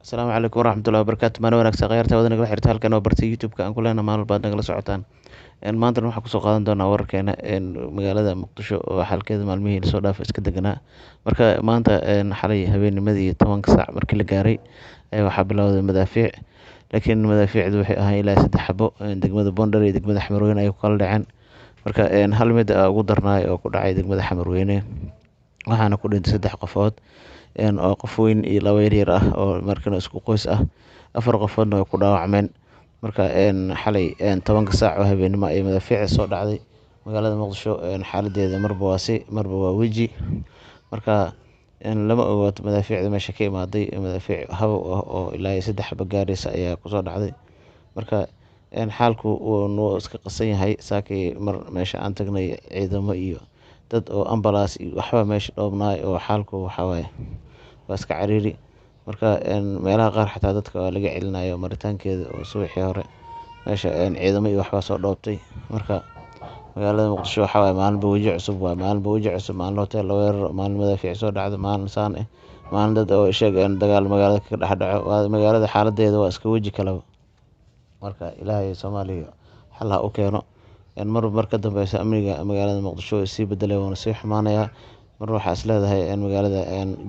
Asalaamu calaykum waraxmatullahi wabarakaatu. Maalin wanaagsan khayarta wada nagala xiriirta halkan oo bartay YouTube-ka aan ku leenahay maalin baad nagala socotaan. Maantana waxaan kusoo qaadan doonaa wararkeena magaalada Muqdisho oo xalkeeda maalmihii lasoo dhaafay iska deganaa. Marka maanta xalay habeennimadii 10 saac markii la gaaray waxaa bilowday madaafiic, laakiin madaafiicdu waxay ahaayeen ilaa 3 xabo degmada Boondare iyo degmada Xamarweyne ay ku kala dhaceen. Marka hal mid ugu darnaay oo ku dhacay degmada Xamarweyne waxaana ku dhintay 3 qofood oo qof weyn iyo 2 yaryar ah oo markana isku qoys ah. 4 qofoodna way ku dhaawacmeen. Marka xalay 10 saac oo habeenimo ay madaafiic soo dhacday magaalada Muqdisho. Xaaladeeda marba waa si marba waa weji. Marka lama ogo madaafiicda meesha ka imaaday. Madaafiic habow ah oo ilaa iyo 3 xabo gaaraysa ayaa kusoo dhacday. Marka xaalku wuu iska qasan yahay. Saakii mar meesha aan tagnay ciidamo iyo dad oo ambalaas iyo waxba meesha dhoobnaay oo xaalku waxa waaye waa iska cariiri. Marka meelaha qaar xataa dadka waa laga celinayo maritaankeeda oo subaxii hore meesha ciidamo iyo waxbaa soo dhoobtay. Marka magaalada Muqdisho waxa waaye maalinba weji cusub waaye, maalinba weji cusub, maalin hotel la weeraro, maalin madaafiic soo dhacdo, maalin saan maalin dad oo dagaal magaalada ka dhex dhaco. Magaalada xaaladeeda waa iska weji kalaba. Marka ilaahay Soomaaliya xal ha u keeno. Marba mar ka dambeysa amniga magaalada Muqdisho way sii bedelay wuuna sii xumaanayaa. Mar waxaa is leedahay magaalada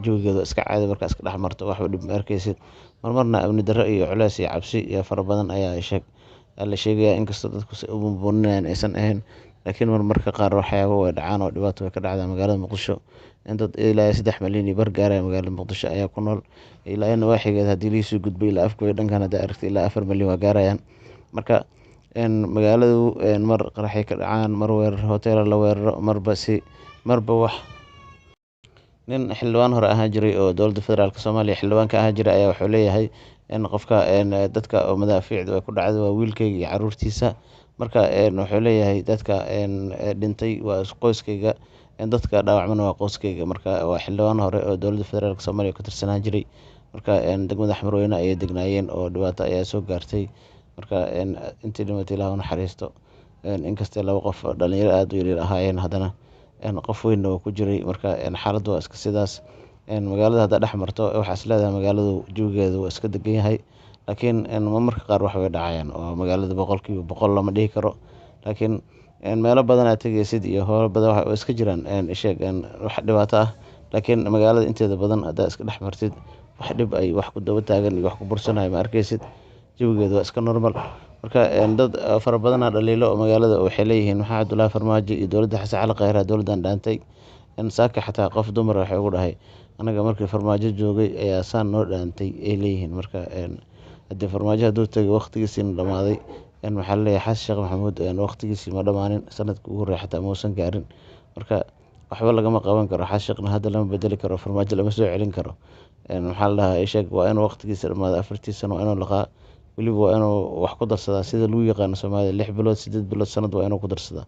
jawigeeda iska caadi markaa iska dhex marto waxba dhib ma arkaysid. Marmarna amni darro iyo culays iyo cabsi iyo fara badan ayaa la sheegayaa, inkastoo dadku si u buunbuuninayaan aysan ahayn. Laakiin marmarka qaar waxyaabo way dhacaan oo dhibaato way ka dhacdaa magaalada Muqdisho. Dad ilaa iyo 3 malyan iyo bar gaaraya magaalada Muqdisho ayaa ku nool. Ilaa iyo nawaaxigeeda haddii laga soo gudbo ilaa Afgoye dhankan hadda aragtay ilaa 4 malyan waa gaarayaan. Marka magaaladu mar qaraxay ka dhacaan, mar weerar hotel la weeraro, marba wax. Nin xildhibaan hore ahaan jiray oo dowladda federaalk Soomaaliya xildhibaan ka ahaan jiray ayaa wuxuu leeyahay qofka dadka oo madaafiicdu ay ku dhacday waa wiilkayga iyo carruurtiisa. Marka wuxuu leeyahay dadka dhintay waa qoyskayga, dadka dhaawacmana waa qoyskayga. Marka waa xildhibaan hore oo dowladda federaalk Soomaaliya ka tirsanaan jiray. Marka degmada Xamarweyne ayay degnaayeen oo dhibaato ayaa soo gaartay. Marka intii dhimatay Ilaahay ha u naxariisto. Inkastoo 2 qof oo dhalinyaro aad u yaryar ahaayeen haddana qof weynna waa ku jiray. Marka xaaladdu waa iska sidaas. Magaalada haddaad dhex marto waxaa is leedahay magaaladu jawigeedu waa iska degan yahay. Laakiin marmarka qaar wax way dhacayaan oo magaalada 100% lama dhihi karo. Laakiin meelo badan aad tegaysid iyo howlo badan way iska jiraan wax dhibaato ah. Laakiin magaalada inteeda badan haddaad iska dhex martid wax dhib ay wax ku daba taagan iyo wax ku bursanayo ma arkaysid. Jawigeedu waa iska normal. Marka dad fara badan dhaliilo oo magaalada waxay leeyihiin maxaa Cabdullaahi Farmaajo iyo dowladda Xasan Cali Khayre dowladdan dhaantay. Saaka xataa qof dumar waxay ugu dhahay anaga markii Farmaajo joogay ayaa saan noo dhaantay ay leeyihiin. Marka haddii Farmaajo hadduu tagay waqtigiisiina dhamaaday, waxaa la leeyahay Xasan Sheekh Maxamuud waqtigiisii ma dhamaanin, sanadkii ugu horreeyay xataa muusan gaarin. Marka waxba lagama qaban karo. Xasan Sheekhna hadda lama bedeli karo, Farmaajo lama soo celin karo. Maxaa la dhahaa waa inuu waqtigiisa dhamaado 4 sano waa inuu laqaa. Weliba waa inuu wax ku darsadaa sida lagu yaqaano Soomaalida 6 bilood 8 bilood sanad waa inuu ku darsadaa.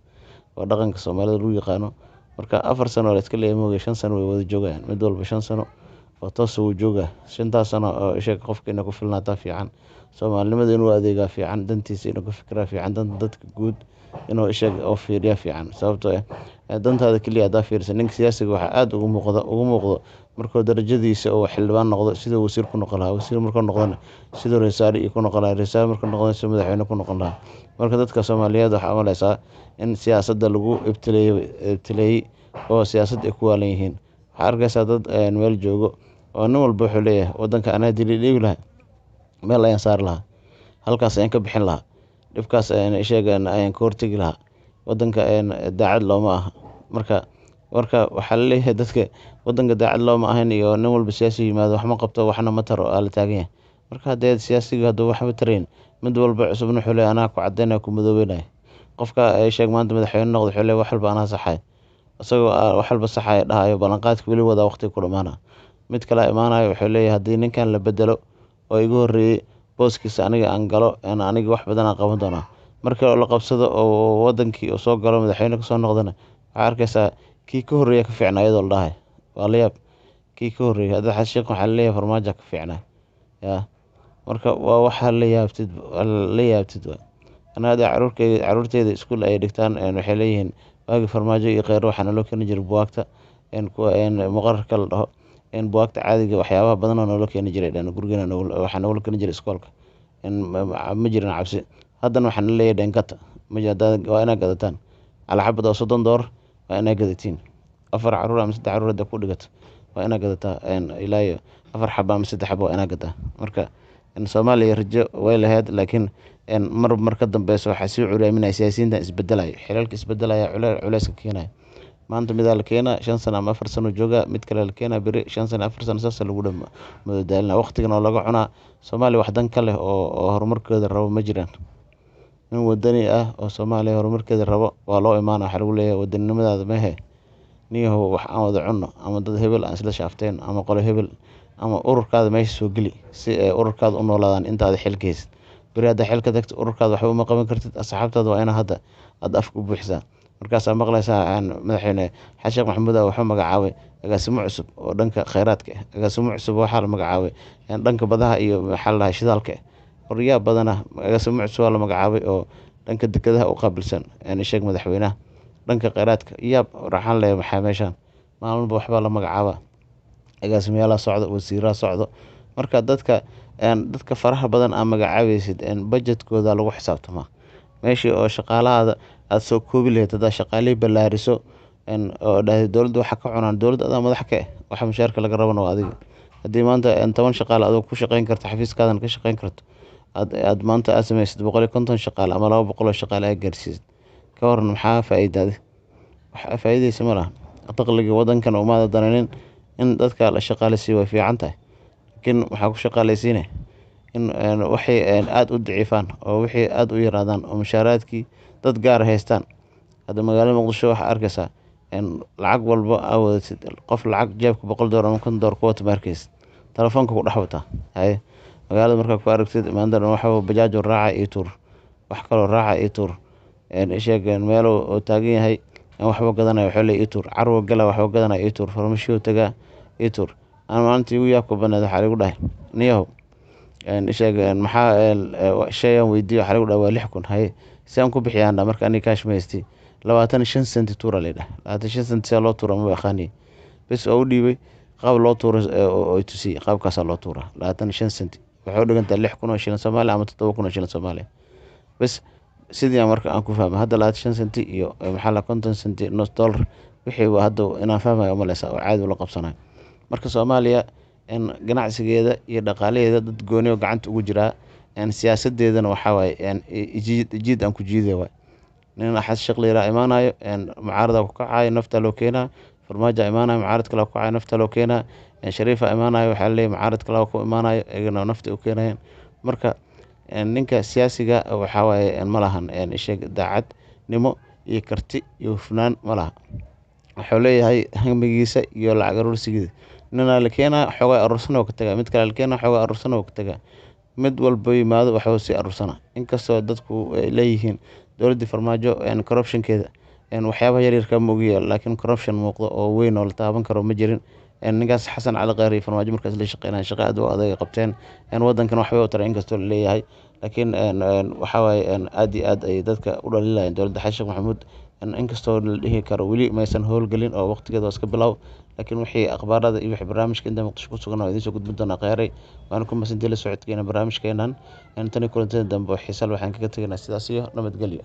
Waa dhaqanka Soomaalida lagu yaqaano. Marka 4 sano la iska leeyahay mooga 5 sano way wada joogayaan. Mid walba 5 sano oo toos uu joogaa. 5taas sano oo qofka inuu ku filnaataa fiican. Soomaalinimada inuu adeegaa fiican, dantiisa inuu ka fikiraa fiican, danta dadka guud inuu oo fiiriyaa fiican. Sababtoo ah dantaada kaliya haddaa fiiriso ninka siyaasiga waxaa aad ugu muuqdo markuu darajadiisa oo xildhibaan noqdo siduu wasiir ku noqon lahaa, wasiir markuu noqdona siduu ra'iisul wasaare ku noqon lahaa, ra'iisul wasaare markuu noqdona siduu madaxweyne ku noqon lahaa. Marka dadka Soomaaliyeed waxaa u maleysaa in siyaasadda lagu ibtileeyay oo siyaasad ay ku waalan yihiin. Waxaa arkaysaa dad meel joogo oo nin walba wuxuu leeyahay waddanka anaa dhiibi lahaa, meel ayaan saari lahaa, halkaas ayaan ka bixin lahaa, dhibkaas ayaan ka hortegi lahaa. Waddanka daacad looma aha. Marka waxaa la leeyahay dadka waddanka daacad looma ahayn iyo nin walba siyaasi yimaado wax ma qabto waxna ma taro aa la taagan yahay. Marka haddii siyaasiga hadduu waxba tarayn mid walba cusubna wuxuu leeyahay anaa ku caddaynaya ku madoobeynaya. Qofka maanta madaxweyne noqdo wuxuu leeyahay wax walba anaa saxay. Isagoo wax walba saxaya dhahayo ballanqaadka weli wadaa waqti ku dhamaana. Mid kale imaanayo wuxuu leeyahay haddii ninkan la bedelo oo igu horreeyay booskiisa aniga aan galo aniga wax badan aan qaban doonaa. Marka la qabsado oo wadankii uu soo galo madaxweyne ka soo noqdana waxaa arkaysaa kii ka horreeya ka fiicnaa iyadoo la dhahay. Waa la yaab. Kii ka horreeyay hadda Xasan Sheekh waxaa la leeyahay Farmaajo ka fiicnaa. Marka waa waxa la yaabtid waay. Aniga hadda carruurteyda iskuul ayay dhigtaan waxay leeyihiin waagii Farmaajo iyo Khayre waxaa naloo keeni jiray buugaagta kuwa muqarrarka la dhaho buugaagta caadiga waxyaabaha badan oo noola keeni jiray gurigeena waxaa noola keeni jiray iskoolka ma jirin cabsi. Haddana waxaan leeyahay gata waa inaad gadataan alxabad oo $30 waa inaad gadatiin. 4 caruur ama 3 caruur hadda ku dhigato waa inaad gadataa ilaa iyo 4 xabo ama 3 xabo waa inaad gadaa. Marka Soomaaliya rajo way lahayd, laakiin mar ka dambeysa waxaa sii curyaminaya siyaasiyiinta isbedelaya, xilalka isbedelaya culeyska keenaya. Maanta midaa la keenaa 5 sano ama 4 sano jooga, mid kale la keenaa beri 5 sano 4 sano saas lagu madadaalina waqtigan oo laga cunaa. Soomaaliya wax dan ka leh oo horumarkeeda rabo ma jiraan. Nin wadani ah oo Soomaaliya horumarkeeda rabo waa loo imaanaa, waxaa lagu leeyahay wadaninimadaada mehe niyahow wax aan wada cunno, ama dad hebel aan isla shaafteen, ama qolo hebel, ama ururkaada meesha soo geli si ay ururkaada u noolaadaan intaada xilka haysid. Beri haddaa xilka tagto ururkaada waxba uma qaban kartid, asxaabtaada waa inaa hadda aad afka u buuxisaa. Markaasaa maqlaysaa madaxweyne xasan sheekh maxamuud wuxuu magacaabay agaasimo cusub oo dhanka kheyraadka ah, agaasimo cusub waxaa la magacaabay dhanka badaha iyo maxaa la dhahay shidaalka. Qoryaa badana agaasimo cusub waa la magacaabay oo dhanka dekedaha u qaabilsan sheeg madaxweynaha dhanka kheyraadka. Yaab waxaan leeyahay maxaa meeshaan maalin walba waxbaa la magacaabaa, agaasimayaal socdo, wasiiraa socdo. Marka dadka faraha badan aa magacaabaysid budgetkooda lagu xisaabtamaa. Meeshii oo shaqaalahaada aad soo koobi lahayd haddaa shaqaalihii ballaariso oo dhahday dowladda waxa ka cunaan, dowladda adaa madax ka ah, waxa mushaarka laga rabana waa adiga. Haddii maanta 10 shaqaale adoo ku shaqeyn karto, xafiiskaadan ka shaqeyn karto, aad maanta aad samaysid 150 shaqaale ama 200 oo shaqaale aad gaarsiisid, ka waran maxaa faa'iidaade? Wax faa'iidaysa ma laha. Dakhliga wadankan umaada danaynin in dadka la shaqaaleysiiyo way fiican tahay, laakiin waxaa ku shaqaaleysiinay in waxay aad u daciifaan oo wixii aad u yaraadaan oo mushaaraadkii dad gaar haystaan. Hadda magaalada Muqdisho waxaa arkaysaa lacag walba aa wadatid, qof lacag jeebka $100 ama $50 ku wata ma arkaysid, telefoonka ku dhex wataa. Haye magaalada markaa ku aragtid maanta waxa bajaaj raaca iyo tuur, wax kaloo raaca iyo tuur, sheeg meel oo taagan yahay waxba gadanaya wuxuu leeyahay tuur, carwo gala waxba gadanaya iyo tuur, farmashiyo tagaa iyo tuur. Aan maalintii ugu yaabka badneed waxaa lagu dhahay niyahow sheeg maxaa shaygan weydiiyo waxaa lagu dhahay waa 6,000. Haye si aan ku bixiyaan marka aniga kaash ma haystii 25 senti tuura la dhahay. 25 senti si loo tuuro ma yaqaani, bes oo u dhiibay qaab loo tuuro oo tusi qaabkaas loo tuura 25 senti wuxuu dhigantaa 6,000 oo shilin Soomaali ama 7,000 oo shilin Soomaali. Bes sidii marka aan ku fahmay hadda 25 senti iyo maxaa la 50 senti $1 wixii waa hadda inaan fahmayo ma leysa oo caadi la qabsanayo. Marka Soomaaliya ganacsigeeda iyo dhaqaalaheeda dad gooni oo gacanta ugu jiraa, siyaasadeedana waxaa waaye jiid aan ku jiiday waay. Nin xas shaqliira imaanayo mucaarada ku kacayo nafta loo keenaa, farmaajo imaanayo mucaarad kale ku kacayo nafta loo keenaa, shariifa imaanayo waxaa leeyahay mucaarad kale ku imaanayo iyagana nafta u keenayaan. Marka ninka siyaasiga waxaa waaye ma lahan sheeg daacadnimo iyo karti iyo hufnaan ma laha. Wuxuu leeyahay hamigiisa iyo lacag urursigiisa. Nina la keenaa xogaa aruursan oo ka tagaa, mid kale la keenaa xogaa aruursan oo ka tagaa, mid walba yimaado waxa uu si aruursana. Inkastoo dadku ay leeyihiin dowladda farmaajo corruption-keeda waxyaabaha yaryar ka muuqayo, laakiin corruption muuqdo oo weyn oo la taaban karo ma jirin. Ninkaas Xasan Cali Kheyri farmaajo markaas la shaqeynayay shaqo aad u adag qabteen, wadankan waxbay u taray inkastoo la leeyahay, laakiin waxaa waaye aad iyo aad ay dadka u dhaliilayaan dowladda xasan sheekh maxamuud. Inkastoo la dhihi karo weli maysan howlgelin oo waqtigeeda iska bilow, laakiin wixii akhbaarada iyo wixii barnaamijka inta Muqdisho ku sugan oo idiin soo gudbin doona kheyray. Waan ku mahadsantahay la socodkeena barnaamijkeenan. Tani kulantada dambe xiiso waxaan kaga tegaynaa sidaas iyo nabadgelyo.